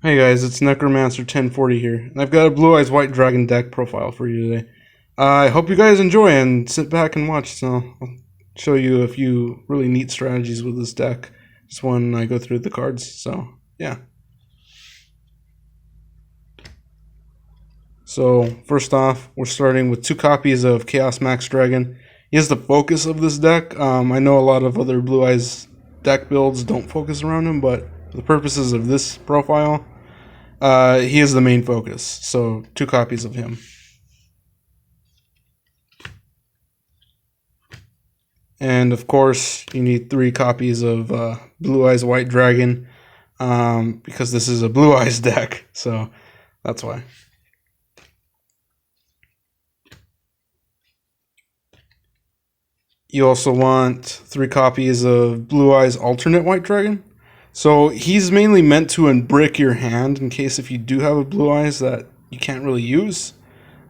Hey guys, it's Necromancer 1040 here, and I've got a Blue Eyes White Dragon deck profile for you today. I hope you guys enjoy and sit back and watch. So I'll show you a few really neat strategies with this deck just when I go through the cards. So yeah. So first off, we're starting with 2 copies of Chaos Max Dragon. He is the focus of this deck. I know a lot of other Blue Eyes deck builds don't focus around him, but for the purposes of this profile, he is the main focus, so 2 copies of him. And of course, you need 3 copies of Blue Eyes White Dragon, because this is a Blue Eyes deck, so that's why. You also want 3 copies of Blue Eyes Alternate White Dragon. So he's mainly meant to unbrick your hand in case if you do have a Blue Eyes that you can't really use.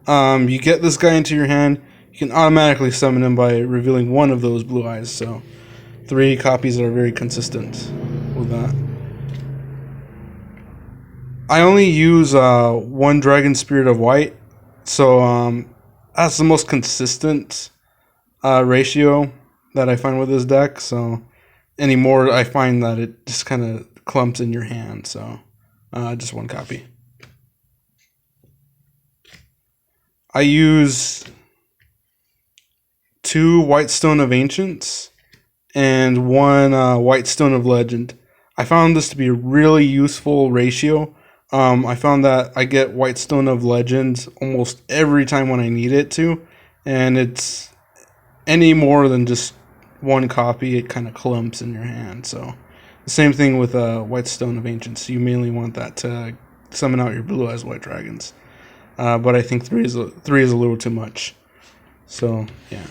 You get this guy into your hand, you can automatically summon him by revealing one of those Blue Eyes. So 3 copies are very consistent with that. I only use 1 Dragon Spirit of White, so that's the most consistent ratio that I find with this deck. So anymore, I find that it just kind of clumps in your hand. So just 1 copy. I use 2 White Stone of Ancients and 1 White Stone of Legend. I found this to be a really useful ratio. I found that I get White Stone of Legend almost every time when I need it to, and it's any more than just 1 copy, it kind of clumps in your hand. So the same thing with White Stone of Ancients. You mainly want that to summon out your Blue Eyes White Dragons, but I think 3 is a little too much. So yeah.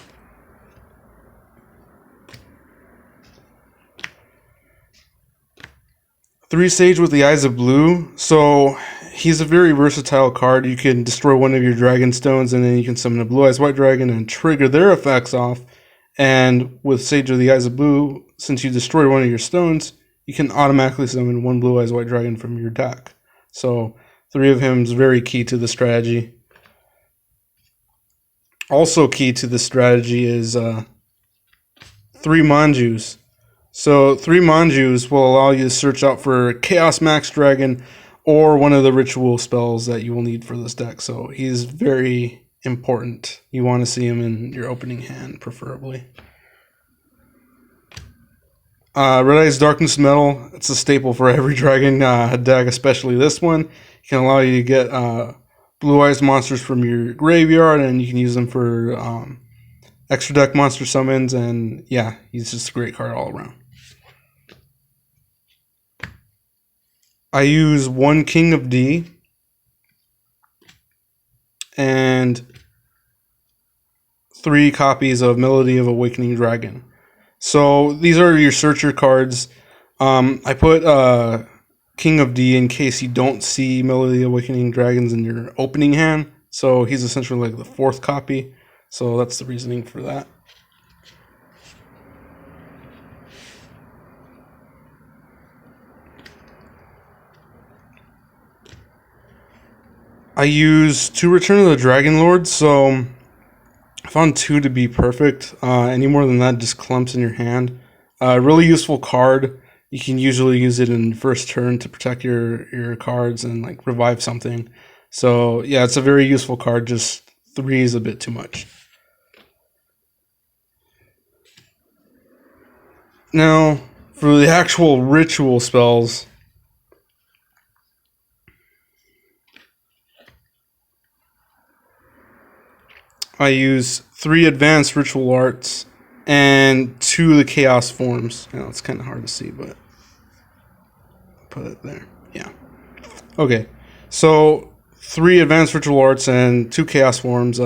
Three Sage with the Eyes of Blue. So he's a very versatile card. You can destroy one of your Dragon Stones, and then you can summon a Blue Eyes White Dragon and trigger their effects off. And with Sage of the Eyes of Blue, since you destroy one of your stones, you can automatically summon 1 Blue Eyes White Dragon from your deck. So 3 of him is very key to the strategy. Also key to the strategy is 3 Manjus. So 3 Manjus will allow you to search out for Chaos Max Dragon or one of the ritual spells that you will need for this deck. So he's very important. You want to see him in your opening hand, preferably. Red Eyes Darkness Metal. It's a staple for every dragon deck, especially this one. It can allow you to get Blue Eyes monsters from your graveyard, and you can use them for extra deck monster summons. And yeah, he's just a great card all around. I use 1 King of D and 3 copies of Melody of Awakening Dragon. So these are your searcher cards. I put King of D in case you don't see Melody of Awakening Dragons in your opening hand. So he's essentially like the 4th copy. So that's the reasoning for that. I use 2 Return of the Dragon Lords, so I found 2 to be perfect. Any more than that just clumps in your hand. Really useful card. You can usually use it in first turn to protect your cards and like revive something. So yeah, it's a very useful card. Just 3 is a bit too much. Now for the actual ritual spells, I use 3 advanced ritual arts and 2 of the chaos forms. Now it's kind of hard to see, but I'll put it there. Yeah. Okay. So 3 advanced ritual arts and 2 chaos forms.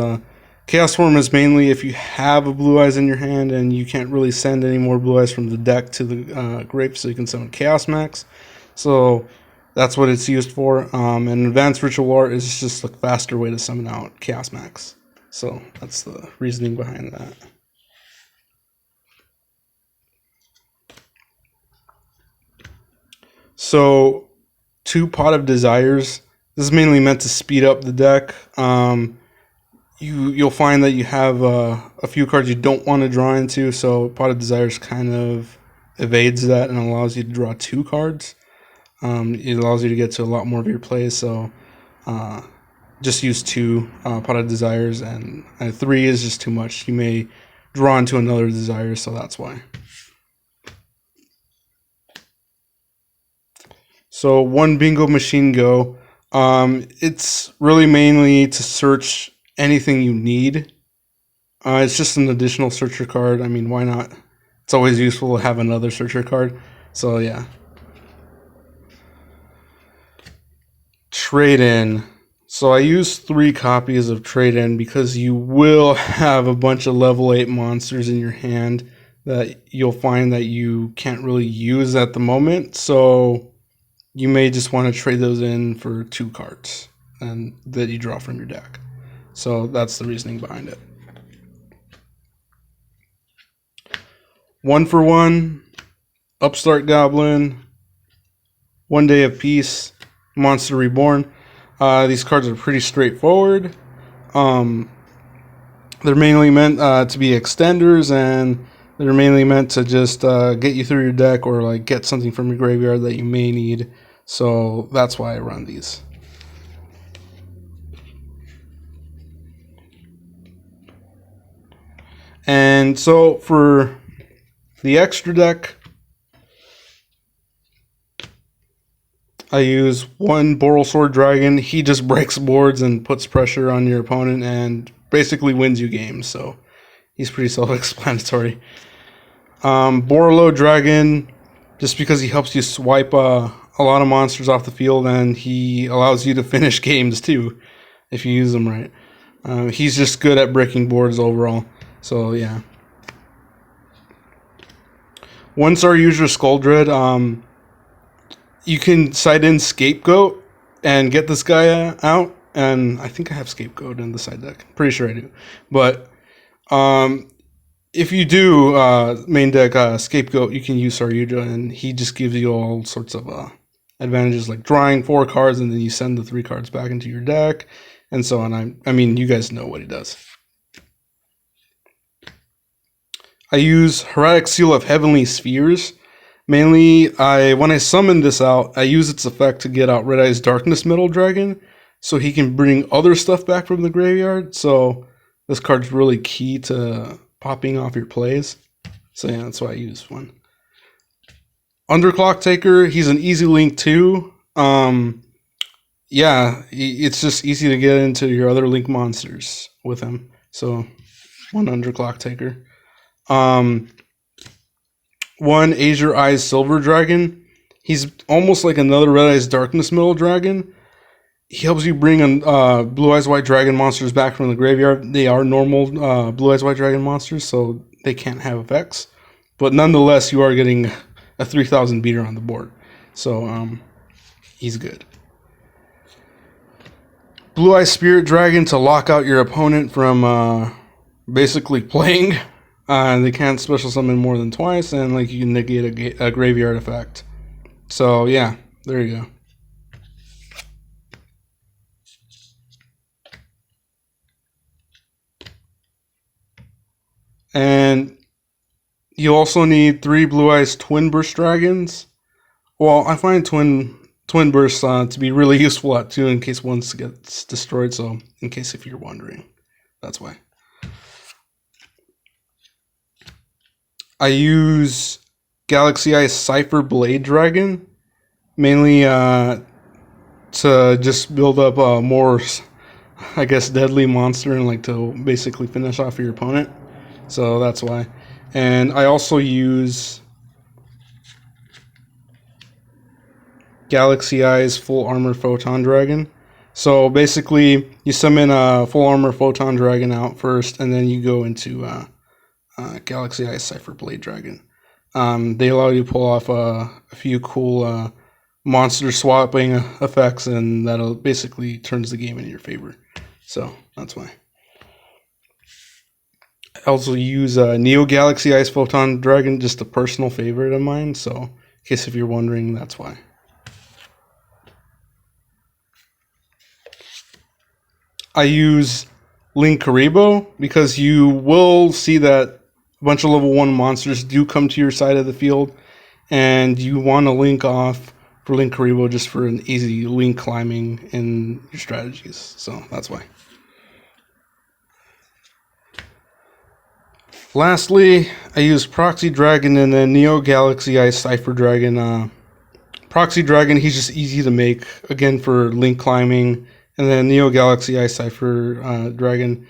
Chaos form is mainly if you have a Blue Eyes in your hand and you can't really send any more Blue Eyes from the deck to the grave, so you can summon Chaos Max. So that's what it's used for. And advanced ritual art is just a faster way to summon out Chaos Max. So that's the reasoning behind that. So 2 Pot of Desires. This is mainly meant to speed up the deck. You'll find that you have a few cards you don't want to draw into, so Pot of Desires kind of evades that and allows you to draw 2 cards. It allows you to get to a lot more of your plays, so just use 2 Pot of Desires, and 3 is just too much. You may draw into another desire, so that's why. So 1 Bingo Machine Go. It's really mainly to search anything you need. It's just an additional searcher card. I mean, why not? It's always useful to have another searcher card. So yeah. Trade in. So I use 3 copies of Trade in because you will have a bunch of level 8 monsters in your hand that you'll find that you can't really use at the moment. So you may just want to trade those in for 2 cards and that you draw from your deck. So that's the reasoning behind it. 1 for 1, Upstart Goblin, 1 Day of Peace, Monster Reborn. These cards are pretty straightforward. They're mainly meant to be extenders, and they're mainly meant to just get you through your deck or like get something from your graveyard that you may need. So that's why I run these. And so for the extra deck, I use 1 Borrelsword Dragon. He just breaks boards and puts pressure on your opponent and basically wins you games, so he's pretty self-explanatory. Borrelo Dragon, just because he helps you swipe a lot of monsters off the field, and he allows you to finish games too, if you use them right. He's just good at breaking boards overall, so yeah. 1 Star User Skuldred. You can side in Scapegoat and get this guy out, and I think I have Scapegoat in the side deck. Pretty sure I do. But if you do main deck Scapegoat, you can use Yugioh, and he just gives you all sorts of advantages, like drawing 4 cards, and then you send the 3 cards back into your deck, and so on. I mean, you guys know what he does. I use Hieratic Seal of Heavenly Spheres. Mainly, when I summon this out, I use its effect to get out Red Eye's Darkness Metal Dragon, so he can bring other stuff back from the graveyard. So this card's really key to popping off your plays. So yeah, that's why I use 1. Underclock Taker, he's an easy link too. Yeah, it's just easy to get into your other link monsters with him. So 1 Underclock Taker. 1 Azure Eyes Silver Dragon. He's almost like another Red Eyes Darkness Metal Dragon. He helps you bring Blue Eyes White Dragon monsters back from the graveyard. They are normal Blue Eyes White Dragon monsters, so they can't have effects. But nonetheless, you are getting a 3,000 beater on the board. So he's good. Blue Eyes Spirit Dragon to lock out your opponent from basically playing. They can't special summon more than twice, and like you can negate a graveyard effect. So yeah, there you go. And you also need 3 Blue Eyes Twin Burst Dragons. Well, I find Twin Bursts to be really useful at 2 in case 1 gets destroyed. So in case if you're wondering, that's why. I use Galaxy Eye Cypher Blade Dragon, mainly to just build up more, I guess, deadly monster and like to basically finish off your opponent. So that's why. And I also use Galaxy Eye's Full Armor Photon Dragon. So basically, you summon a Full Armor Photon Dragon out first, and then you go into Galaxy Eye Cypher Blade Dragon. They allow you to pull off a few cool monster swapping effects, and that'll basically turns the game in your favor. So that's why. I also use Neo Galaxy Ice Photon Dragon, just a personal favorite of mine. So in case if you're wondering, that's why. I use Link Karibo because you will see that a bunch of level 1 monsters do come to your side of the field, and you want to link off for Link Karibo just for an easy link climbing in your strategies. So that's why. Lastly, I use Proxy Dragon and then Neo Galaxy Ice Cypher Dragon. Proxy Dragon, he's just easy to make, again, for link climbing. And then Neo Galaxy Ice Cypher Dragon,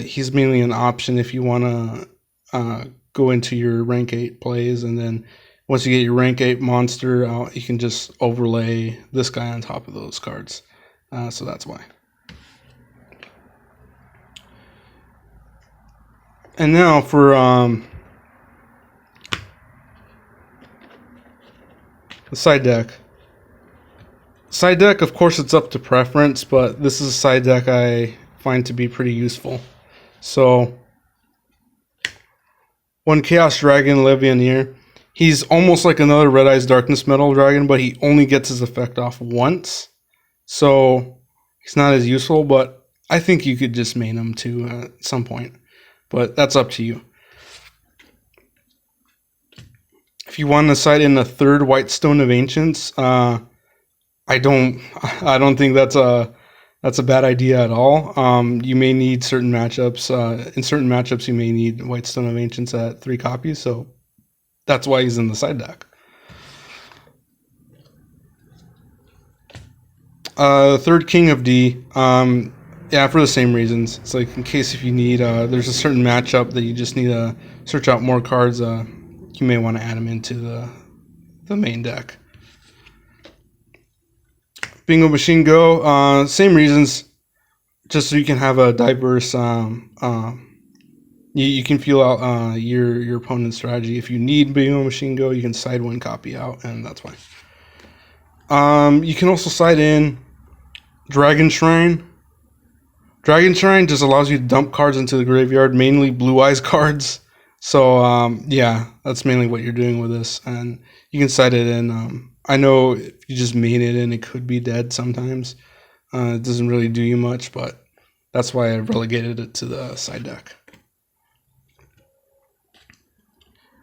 he's mainly an option if you want to go into your rank 8 plays. And then once you get your rank 8 monster out, you can just overlay this guy on top of those cards. So that's why. And now for the side deck. Side deck, of course, it's up to preference, but this is a side deck I find to be pretty useful. So, one Chaos Dragon, Levianeer. He's almost like another Red Eyes Darkness Metal Dragon, but he only gets his effect off once. So, he's not as useful, but I think you could just main him too at some point. But that's up to you. If you want to side in a third White Stone of Ancients, I don't think that's a bad idea at all. You may need certain matchups. In certain matchups, you may need White Stone of Ancients at 3 copies, so that's why he's in the side deck. Third King of D. Yeah, for the same reasons. It's like in case if you need, there's a certain matchup that you just need to search out more cards. You may want to add them into the main deck. Bingo Machine Go, same reasons, just so you can have a diverse. You can feel out your opponent's strategy. If you need Bingo Machine Go, you can side 1 copy out, and that's why. You can also side in Dragon Shrine. Dragon Shrine just allows you to dump cards into the graveyard, mainly Blue Eyes cards. So, yeah, that's mainly what you're doing with this. And you can side it in. I know if you just main it in, it could be dead sometimes. It doesn't really do you much, but that's why I relegated it to the side deck.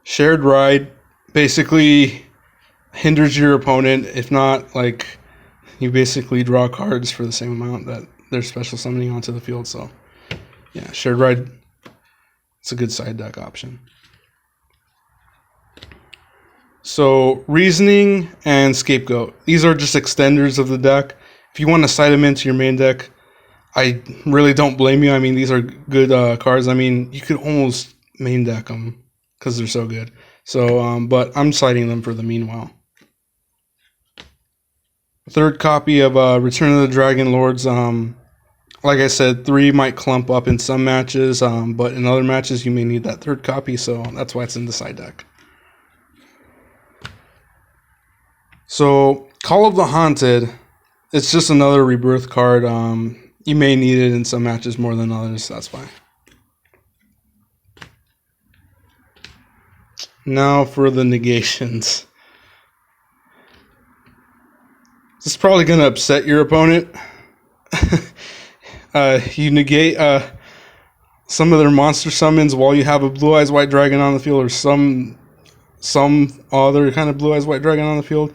Shared Ride basically hinders your opponent. If not, like, you basically draw cards for the same amount that they're special summoning onto the field. So, yeah, Shared Ride, it's a good side deck option. So, Reasoning and Scapegoat. These are just extenders of the deck. If you want to side them into your main deck, I really don't blame you. I mean, these are good cards. I mean, you could almost main deck them because they're so good. So, but I'm siding them for the meanwhile. Third copy of Return of the Dragon Lords. Like I said, 3 might clump up in some matches, but in other matches you may need that third copy, so that's why it's in the side deck. So, Call of the Haunted, it's just another rebirth card. You may need it in some matches more than others, that's why. Now for the negations. This is probably going to upset your opponent. You negate some of their monster summons while you have a Blue Eyes White Dragon on the field, or some other kind of Blue Eyes White Dragon on the field.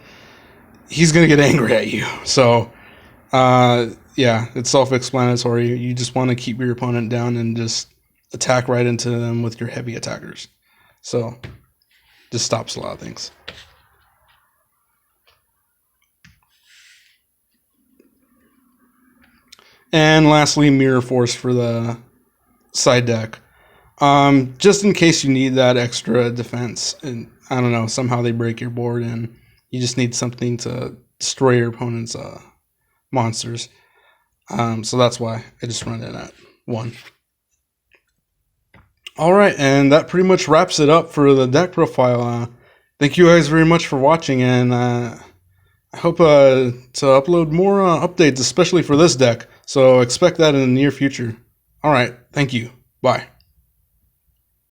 He's going to get angry at you. So, yeah, it's self-explanatory. You just want to keep your opponent down and just attack right into them with your heavy attackers. So, just stops a lot of things. And lastly, Mirror Force for the side deck. Just in case you need that extra defense, and I don't know, somehow they break your board and you just need something to destroy your opponent's monsters. So that's why I just run it at 1. Alright, and that pretty much wraps it up for the deck profile. Thank you guys very much for watching, and I hope to upload more updates, especially for this deck. So expect that in the near future. Alright, thank you. Bye.